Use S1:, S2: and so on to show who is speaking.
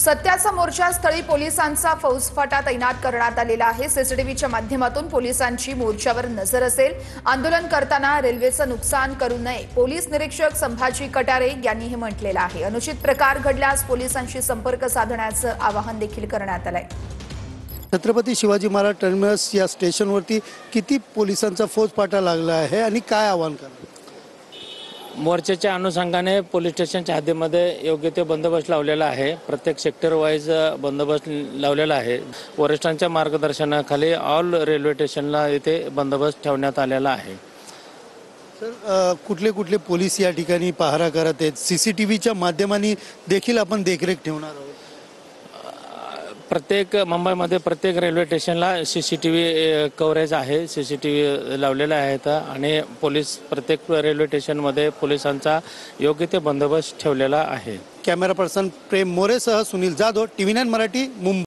S1: सत्याचा मोर्चा स्थळी पोलिसांचा फौजफाटा तैनात करण्यात आलेला आहे। सीसीटीव्हीच्या माध्यमातून पोलिसांची मोर्चावर नजर असेल। आंदोलन करताना रेल्वेचं नुकसान करू नये, पोलीस निरीक्षक संभाजी कटारे यांनी हे म्हटलेलं आहे। अनुचित प्रकार घडल्यास पोलिसांशी संपर्क साधण्याचं आवाहन देखील करण्यात आलंय।
S2: छत्रपती शिवाजी महाराज टर्मिनस या स्टेशनवरती किती पोलिसांचा फौजफाटा लागला आहे आणि काय आवाहन करणार?
S3: मोर्चाच्या अनुषंगाने पोलीस स्टेशनच्या हद्दीमध्ये योग्य ते बंदोबस्त लावलेला आहे। प्रत्येक सेक्टर वाईज बंदोबस्त लावलेला आहे। वरिष्ठांच्या मार्गदर्शनाखाली ऑल रेल्वे स्टेशनला इथे बंदोबस्त ठेवण्यात आलेला आहे।
S2: सर, कुठले कुठले पोलीस या ठिकाणी पहारा करत आहेत? सीसीटीव्हीच्या माध्यमाने देखील आपण देखरेख ठेवणार आहोत।
S3: प्रत्येक मुंबईमध्ये प्रत्येक रेल्वे स्टेशनला सीसीटीव्ही कव्हरेज आहे, सीसीटीव्ही लावलेले आहेत आणि पोलीस प्रत्येक रेल्वे स्टेशनमध्ये पोलिसांचा योग्य ते बंदोबस्त ठेवलेला आहे।
S2: कॅमेरा पर्सन प्रेम मोरेसह सुनील जाधव, TV9 मराठी, मुंबई।